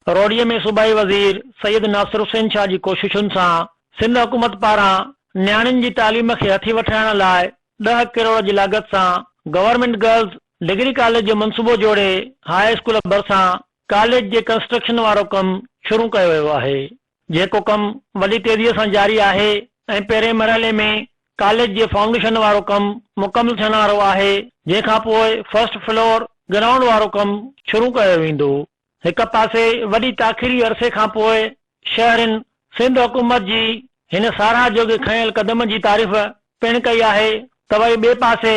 रोडीअ में सूबाई वज़ीर सैयद नासिर हुसैन शाह जी कोशिशुनि सां सिंध हुकूमत पारां नियाणियुनि जी तालीम खे हथी वठाइण लाइ 10 करोड़ जी लागत सां गवर्नमेंट गर्ल्स डिग्री कॉलेज जो मंसूबो जोड़े हाई स्कूल भरिसां कॉलेज जे कंस्ट्रक्शन वारो कमु शुरू कयो वियो आहे, जेको कमु वॾी तेज़ीअ सां जारी आहे ऐं पहिरें मरहले में कॉलेज जे फाउंडेशन वारो कमु मुकमल थियण वारो आहे, जंहिंखां पोइ फर्स्ट फ्लोर ग्राउंड वारो कमु शुरू कयो वेंदो। हिक पासे वॾी ताख़ीरी अरसे खां पोइ शहरनि सिंध हुकूमत जी हिन साराह जोगे खयल कदम जी तारीफ़ पिण कई आहे त वरी ॿिए पासे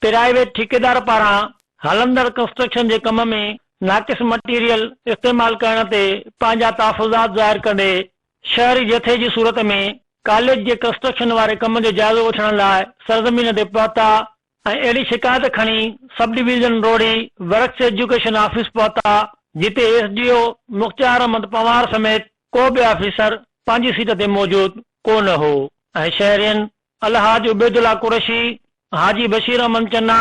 प्राइवेट ठेकेदार पारां हलंदड़ कंस्ट्रक्शन जे कम में नाक़िस मटीरियल इस्तेमाल करण ते पंहिंजा तहफ़ुज़ात ज़ाहिर कंदे शहरी जथे जी सूरत में कॉलेज जे कंस्ट्रक्शन वारे कम जो जाइज़ो वठण लाइ सरज़मीन ते पहुता ऐं अहिड़ी शिकायत खणी सब डिवीज़न रोडी वर्क्स एजुकेशन ऑफिस पहुता, जिते SDO मुख्तार अहमद पवार समेत को बि ऑफिसर पंहिंजी सीट ते मौजूद कोन हो ऐं शहरियन अलहाज उबैदुल्ला कुरैशी, हाजी बशीर अहमद चन्ना,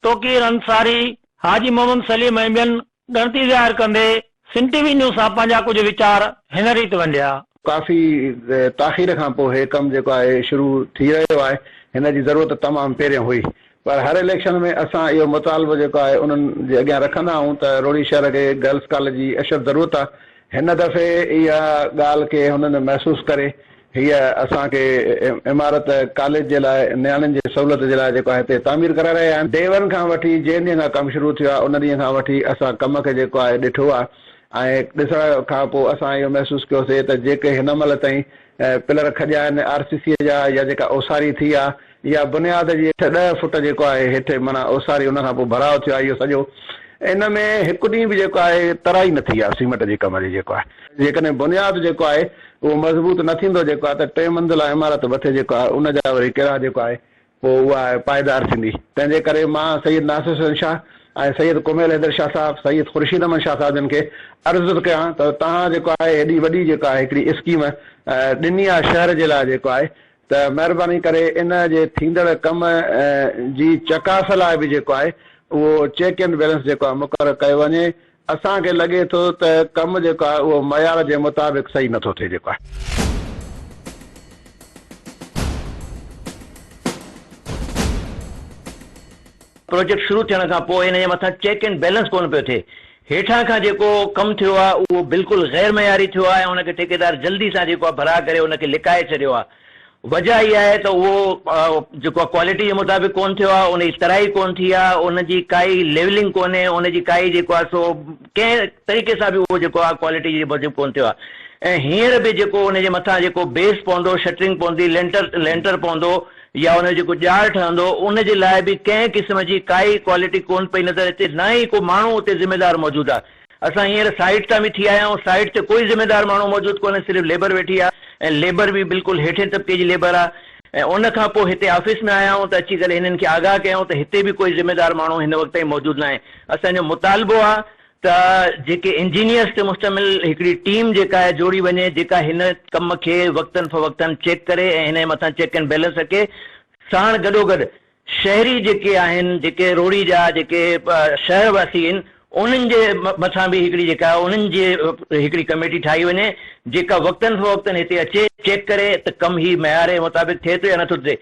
तोकीर अंसारी, हाजी मोहम्मद सलीम ऐं ॿियनि ॻणती ज़ाहिर कंदे सिंध टीवी न्यूज़ सां पंहिंजा कुझु वीचार हिन रीति वंडिया। काफ़ी ताख़ीर खां पोइ हे कमु जेको आहे शुरू थी रहियो आहे, हिन जी ज़रूरत तमामु पहिरियों हुई, पर हर इलेक्शन में असां इहो मुतालबो जेको आहे उन्हनि जे अॻियां रखंदा आहियूं त रोडी शहर खे गर्ल्स कॉलेज जी अशद ज़रूरत आहे। हिन दफ़े इहा ॻाल्हि खे हुननि महसूसु करे हीअ असांखे इमारत कॉलेज जे लाइ नियाणियुनि जी सहूलियत जे लाइ जेको आहे हिते तामीर कराए रहिया आहिनि। डे वन खां वठी जंहिं ॾींहं खां कमु शुरू थियो आहे उन ॾींहं खां वठी असां कम खे जेको आहे ॾिठो आहे ऐं ॾिसण खां पोइ असां इहो महसूसु कयोसीं त जेके हिन महिल ताईं पिलर खॼा आहिनि RCC जा या जेका ओसारी थी आहे या बुनियाद जी 10 फुट जेको आहे हेठि माना ओसारी उन खां पोइ भराव थियो आहे, इहो सॼो इन में हिकु ॾींहुं बि जेको आहे तराई न थी आहे सीमेंट जे कम जी जेको आहे। जेकॾहिं बुनियाद जेको आहे उहो मज़बूत न थींदो जेको आहे त 3 मंज़िला इमारत मथे जेको आहे उन जा वरी किरा जेको आहे पोइ उहा पाइदार थींदी। तंहिंजे करे मां सैयद नासिर हुसैन शाह ऐं सैयद कुमैल हैदर शाह साहब, सैयद ख़ुर्शीद अहमद शाह साहब जिन खे अर्ज़ु कयां त तव्हां जेको आहे हेॾी वॾी जेका आहे हिकिड़ी स्कीम ॾिनी आहे शहर जे लाइ जेको आहे त महिरबानी करे इन जे थींदड़ कम जी चकास लाइ बि जेको आहे उहो चेक एंड बैलेंस जेको आहे मुक़ररु कयो वञे। असांखे लॻे थो त कमु जेको आहे उहो मयार जे मुताबिक़ सही नथो थिए जेको आहे। प्रोजेक्ट शुरू थियण खां पोइ हिन जे मथां चेक एंड बैलेंस कोन पियो थिए। हेठां खां जेको कमु थियो आहे उहो बिल्कुलु गैर मयारी थियो आहे ऐं हुनखे ठेकेदार जल्दी सां जेको आहे भरा करे हुनखे लिकाए छॾियो आहे। वजह इहा आहे त उहो जेको आहे क्वालिटी जे मुताबिक़ कोन थियो आहे, उनजी तराई कोन थी आहे, उनजी काई लेवलिंग कोन्हे, उनजी काई जेको आहे सो कंहिं तरीक़े सां बि उहो जेको आहे क्वालिटी जे मूजिबि कोन थियो आहे। ऐं हींअर बि जेको उनजे मथां जेको बेस पवंदो, शटरिंग पवंदी, लेंटर पवंदो या उन जेको ॼाड़ ठहंदो उन जे लाइ बि कंहिं क़िस्म जी काई क्वालिटी कोन पई नज़र अचे, न ई को माण्हू उते ज़िम्मेदार मौजूदु आहे। असां हींअर साइट तां बि थी आया आहियूं, साइट ते कोई ज़िम्मेदार माण्हू मौजूदु कोन्हे, सिर्फ़ु लेबर वेठी आहे ऐं लेबर बि बिल्कुलु हेठे तबिके जी लेबर आहे। ऐं उन खां पोइ हिते ऑफिस में आया आहियूं त अची करे हिननि खे आगाह कयूं त हिते बि कोई ज़िम्मेदार माण्हू हिन वक़्त ताईं मौजूदु न आहे। असांजो मुतालबो आहे त जेके इंजीनियर्स ते मुश्तमिल हिकिड़ी टीम जेका आहे जोड़ी वञे, जेका हिन कम खे वक़्तन फ़वक़्तन चेक करे ऐं हिन जे मथां चेक एंड बैलेंस रखे। साण गॾोगॾु शहरी जेके आहिनि, जेके रोड़ी जा जेके शहरवासी आहिनि, उन्हनि जे मथां बि हिकिड़ी जेका उन्हनि जे हिकिड़ी कमेटी ठाही वञे जेका वक़्तन फ़वक़्तन हिते अचे, चेक करे त कमु ही मयार जे मुताबिक़ थिए थो या नथो थिए।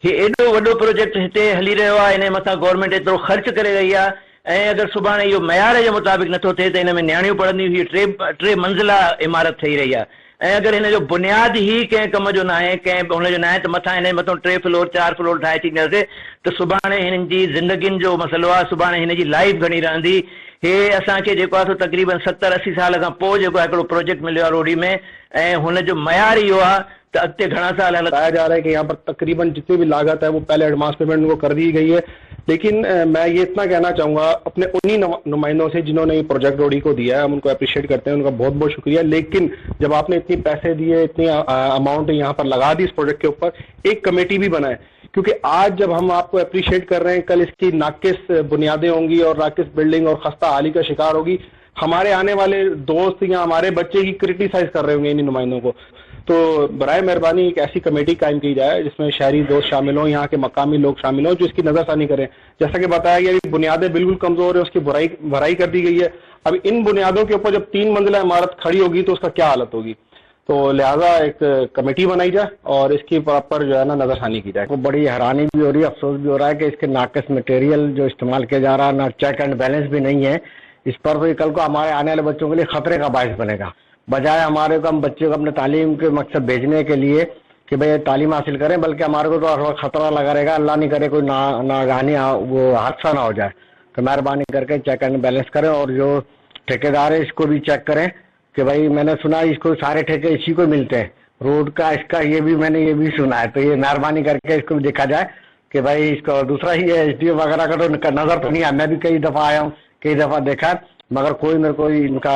हीउ एॾो वॾो प्रोजेक्ट हिते हली रहियो आहे, हिन जे मथां गवर्नमेंट एतिरो ख़र्च करे रही आहे ऐं अगरि सुभाणे इहो मयार जे मुताबिक़ नथो थिए त हिन में नियाणियूं पढ़ंदियूं, हीअ 3 मंज़िला इमारत ठही रही आहे। ऐं अगरि हिन जो बुनियाद ई कंहिं कम जो न आहे, कंहिं हुनजो न आहे त मथां हिन जे मथां 3 फ्लोर 4 फ्लोर ठाहे छॾींदासीं त सुभाणे हिननि जी ज़िंदगियुनि जो मसइलो आहे, सुभाणे हिन जी लाइफ घणी रहंदी। हे असांखे जेको आहे तक़रीबन 70-80 साल खां पोइ जेको आहे हिकिड़ो प्रोजेक्ट मिलियो आहे रोडी में ऐं हुनजो मयार इहो आहे तो अगते घना साल बताया जा रहा है कि यहाँ पर तकरीबन जितनी भी लागत है वो पहले एडवांस पेमेंट उनको कर दी गई है। लेकिन मैं ये इतना कहना चाहूँगा अपने उन्हीं नुमाइंदों से जिन्होंने ये प्रोजेक्ट रोडी को दिया है, हम उनको अप्रिशिएट करते हैं, उनका बहुत बहुत शुक्रिया। लेकिन जब आपने इतनी पैसे दिए, इतनी अमाउंट यहाँ पर लगा दी इस प्रोजेक्ट के ऊपर, एक कमेटी भी बनाए, क्योंकि आज जब हम आपको अप्रिशिएट कर रहे हैं, कल इसकी नाकिस बुनियादें होंगी और नाकिस बिल्डिंग और खस्ता हाली का शिकार होगी। हमारे आने वाले दोस्त या हमारे बच्चे ही क्रिटिसाइज कर रहे होंगे इन नुमाइंदों को। तो बराए मेहरबानी एक ऐसी कमेटी कायम की जाए जिसमें शहरी दोस्त शामिल हों, यहाँ के मकामी लोग शामिल हों, जो इसकी नजरसानी करें। जैसा कि बताया गया बुनियादें बिल्कुल कमजोर है, उसकी भराई कर दी गई है। اب ان بنیادوں کے اوپر جب 3 منزلہ عمارت کھڑی ہوگی تو اس کا کیا حالت ہوگی؟ تو لہٰذا ایک کمیٹی بنائی جائے اور اس کی پراپر جو ہے نا نظر ثانی کی جائے. کو بڑی حیرانی بھی ہو رہی ہے، افسوس بھی ہو رہا ہے کہ اس کے ناقص مٹیریل جو استعمال کیا جا رہا ہے، نہ چیک اینڈ بیلنس بھی نہیں ہے اس پر. تو یہ کل کو ہمارے آنے والے بچوں کے لیے خطرے کا باعث بنے گا. بجائے ہمارے کو ہم بچوں کو اپنے تعلیم کے مقصد بھیجنے کے لیے کہ بھئی تعلیم حاصل کریں، بلکہ ہمارے کو تو خطرہ لگا رہے گا، اللہ نہیں کرے کوئی ناگہانی وہ حادثہ نہ ہو جائے. تو مہربانی کر کے چیک اینڈ بیلنس کریں، اور جو ٹھیکیدار ہے اس کو بھی چیک کریں کہ بھائی میں نے سنا اس کو سارے ٹھیکے اسی کو ملتے ہیں روڈ کا، اس کا یہ بھی میں نے یہ بھی سنا ہے. تو یہ مہربانی کر کے اس کو بھی دیکھا جائے کہ بھائی اس کو. دوسرا ہی ایس ڈی او وغیرہ کا تو نظر تو نہیں آیا، میں بھی کئی دفعہ آیا ہوں، کئی دفعہ دیکھا ہے، مگر کوئی ان کا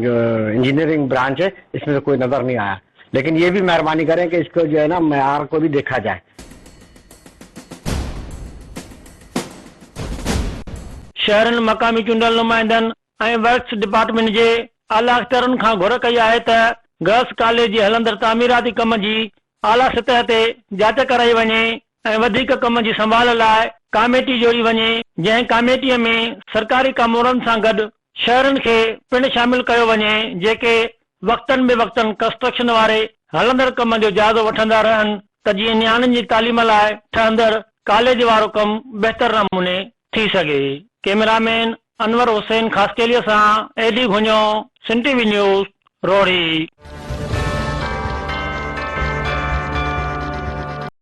جو انجینئرنگ برانچ ہے اس میں سے کوئی نظر نہیں آیا. لیکن یہ بھی مہربانی کریں کہ اس کو جو ہے نا معیار کو بھی دیکھا جائے. शहरनि मक़ामी चूंडियल नुमाइंदनि ऐं वर्क्स डिपार्टमेंट जे आला अख़्तियारनि खां घुर कई आहे त गर्ल्स कॉलेज जे हलंदड़ तामीराती कम जी आला सतह ते जांच कराई वञे ऐं वधीक कम जी संभाल लाइ कमेटी जोड़ी वञे, जंहिं कमेटीअ में सरकारी कामोरनि सां गॾु शहरनि खे पिणु शामिल कयो वञे, जेके वक़्तनि बे वक़्तनि कंस्ट्रक्शन वारे हलंदड़ कम जो जाइज़ो वठंदा रहनि त जीअं नियाणियुनि जी तालीम लाइ ठहंदड़ कॉलेज वारो कमु बहितर नमूने थी सघे. कैमरामैन अनवर हुसैन खासकेलीअ सां एडी घुञो, सिंध टीवी न्यूज़, रोहड़ी.